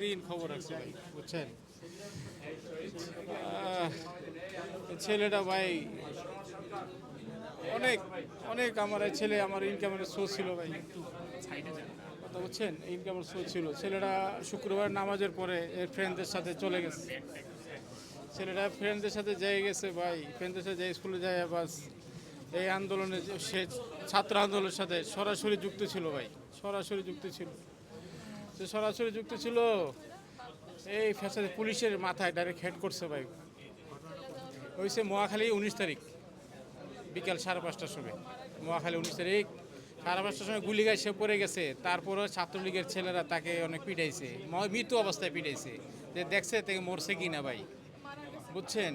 দিন খবর আছে ভাই, বুঝছেন? ছেলেটা ভাই অনেক অনেক আমার এই ছেলে আমার ইনকামের সোর্স ছিল ভাই, কথা বুঝছেন? ইনকামের সোর্স ছিল। ছেলেটা শুক্রবার নামাজের পরে এর ফ্রেন্ডদের সাথে চলে গেছে। ছেলেটা ফ্রেন্ডদের সাথে যাই গেছে ভাই, ফ্রেন্ডদের সাথে যাই স্কুলে যায় বাস। এই আন্দোলনে সে ছাত্র আন্দোলনের সাথে সরাসরি যুক্ত ছিল ভাই, সরাসরি যুক্ত ছিল। সে সরাসরি যুক্ত ছিল, এই ফ্যাসাদে পুলিশের মাথায় ডাইরেক্ট হেড করছে ভাই। হয়েছে মহাখালী 19 তারিখ বিকাল 5:30টার সময়। মহাখালী 19 তারিখ 5:30টার সময় গুলিগায় সে পড়ে গেছে। তারপরও ছাত্রলীগের ছেলেরা তাকে অনেক পিটাইছে, মৃত অবস্থায় পিটাইছে, যে দেখছে তাকে মরছে কি না ভাই, বুঝছেন?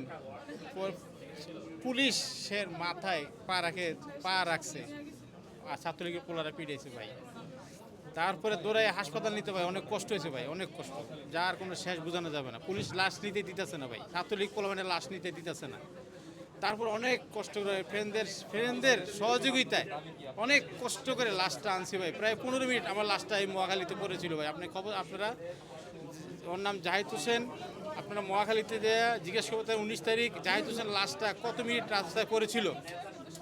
পুলিশের মাথায় পা রাখছে আর ছাত্রলীগের পোলারা পিটাইছে ভাই। তারপরে দৌড়াই হাসপাতাল নিতে ভাই অনেক কষ্ট হয়েছে ভাই, অনেক কষ্ট, যার কোনো শেষ বোঝানো যাবে না। পুলিশ লাশ নিতে দিতেছে না ভাই, ছাত্রলীগ পোলাপানের লাশ নিতে দিতেছে না। তারপর অনেক কষ্ট করে ফ্রেন্ডদের সহযোগিতায় অনেক কষ্ট করে লাশটা আনছি ভাই। প্রায় 15 মিনিট আমার লাশটা এই মহাখালীতে পড়েছিল ভাই। আপনারা, ওর নাম জাহিদ হোসেন, আপনারা মহাখালীতে দেয়া জিজ্ঞেস করতে 19 তারিখ জাহিদ হোসেন লাশটা কত মিনিট রাস্তায় পড়েছিল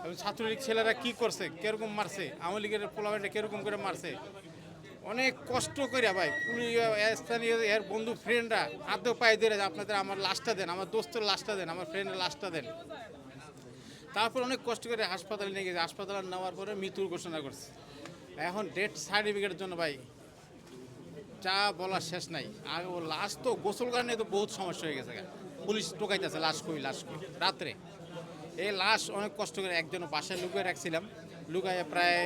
এবং ছাত্রলীগ ছেলেরা কি করছে, কিরকম মারছে, আওয়ামী লীগের পোলাপানটা কিরকম করে মারছে, অনেক কষ্ট করে ভাই। স্থানীয় এর বন্ধু ফ্রেন্ডরা হাতেও পায়ে ধরে আপনাদের আমার লাশটা দেন, আমার দোস্তের লাশটা দেন, আমার ফ্রেন্ডের লাশটা দেন। তারপর অনেক কষ্ট করে হাসপাতালে নিয়ে গেছে। হাসপাতালে নেওয়ার পরে মৃত্যুর ঘোষণা করছে। এখন ডেথ সার্টিফিকেটের জন্য ভাই যা বলার শেষ নাই। আর ও লাশ তো গোসল কারণে তো বহুত সমস্যা হয়ে গেছে। পুলিশ টোকাইতেছে লাশ কই রাত্রে। এই লাশ অনেক কষ্ট করে একজন বাসায় লুকিয়ে রাখছিলাম, লুকাইয়ে প্রায়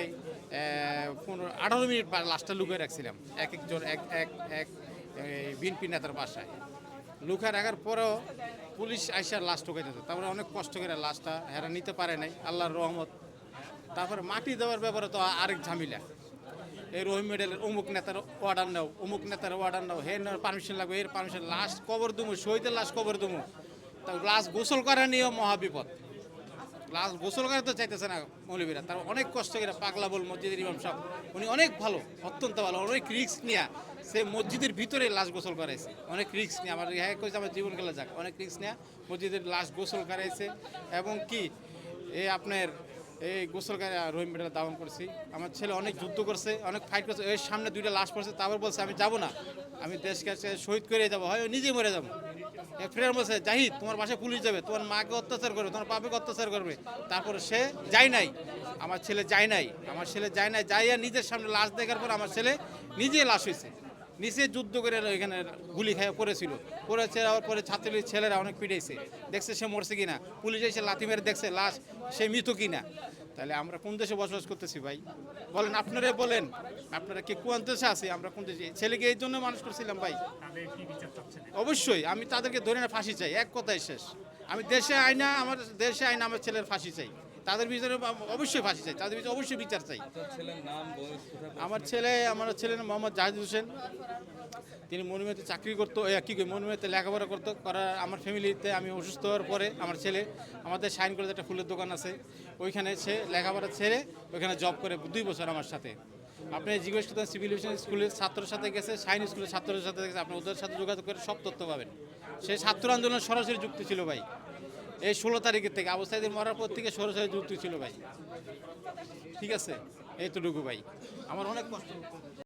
18 মিনিট লাশটা লুকিয়ে রাখছিলাম একজন এক বিএনপি নেতার বাসায়। লুকিয়ে রাখার পরেও পুলিশ আইসার লাশ টোকাইতেছে। তারপরে অনেক কষ্ট করে লাশটা হেরা নিতে পারে নাই, আল্লাহর রহমত। তারপরে মাটি দেওয়ার ব্যাপারে তো আরেক ঝামেলা। এই রহিম মেডেলের অমুক নেতার অর্ডার নাও, অমুক নেতার অর্ডার নাও, হে পারমিশন লাগবে, এর পারমিশন, লাশ কবর দুমু, শহীদের লাশ কবর দুমু, তা লাশ গোসল করা নিয়েও মহাবিপদ। লাশ গোসল করে তো চাইতেছে না মৌলবীরা। তার অনেক কষ্ট করে পাগলা বল মসজিদের ইমাম সাহেব, উনি অনেক ভালো, অত্যন্ত ভালো, অনেক রিস্ক নিয়ে সে মসজিদের ভিতরে লাশ গোসল করাইছে। অনেক রিস্ক নিয়ে আমার হ্যাঁ কইছে আমার জীবন গেলে যাক, অনেক রিস্ক নিয়ে মসজিদের লাশ গোসল করাইছে। এবং কি এই আপনার এই গোসল করে রহিম মেডেল দাবন করছি। আমার ছেলে অনেক যুদ্ধ করছে, অনেক ফাইট করছে, এর সামনে 2টা লাশ পড়ছে, তারপর বলছে আমি যাব না, আমি দেশকে শহীদ করে যাবো, হয় নিজেই মরে যাবো। ফ্রেন্ড বলছে জাহিদ তোমার বাসায় পুলিশ যাবে, তোমার মাকে অত্যাচার করবে, তোমার বাবাকে অত্যাচার করবে। তারপরে সে যায় নাই, আমার ছেলে যায় নাই, আমার ছেলে যায় নাই, যাইয়া নিজের সামনে লাশ দেখার পর আমার ছেলে নিজে লাশ হয়েছে। নিচে যুদ্ধ করে এখানে গুলি খেয়ে পড়েছিল, পড়েছে। পরে ছাত্রলীগের ছেলেরা অনেক পিটাইছে, দেখছে সে মরছে কিনা, পুলিশ এসে লাথি মেরে দেখছে লাশ সে মৃত কিনা। তাহলে আমরা কোন দেশে বসবাস করতেছি ভাই বলেন? আপনারা বলেন, আপনারা কি কোন দেশে আছে, আমরা কোন দেশে? ছেলেকে এই জন্য মানুষ করছিলাম ভাই। অবশ্যই আমি তাদেরকে ধরে না ফাঁসি চাই, এক কথায় শেষ। আমি দেশে আইনা, আমার দেশে আইনা আমার ছেলের ফাঁসি চাই, তাদের ভিতরে অবশ্যই ফাঁসি চাই, তাদের ভিতরে অবশ্যই বিচার চাই। আমার ছেলের নাম মোহাম্মদ জাহিদ হোসেন। তিনি মনিমেতে চাকরি করতো, মনিমেতে লেখাপড়া করতো। আমার ফ্যামিলিতে আমি অসুস্থ হওয়ার পরে আমার ছেলে আমাদের শাইন কলেজে একটা ফুলের দোকান আছে, ওইখানে সে লেখাপড়া ছেড়ে ওইখানে জব করে 2 বছর আমার সাথে। আপনি জিজ্ঞেস করতেন সিভিল স্কুলের ছাত্রের সাথে গেছে, শাইন স্কুলের ছাত্রের সাথে গেছে, আপনি ওদের সাথে যোগাযোগ করে সব তথ্য পাবেন। সে ছাত্র আন্দোলন সরাসরি যুক্ত ছিল ভাই। এই 16 তারিখের থেকে আবু সাইদের মরার পর থেকে সরাসরি যুক্ত ছিল ভাই। ঠিক আছে, এইটুকু ভাই, আমার অনেক কষ্ট।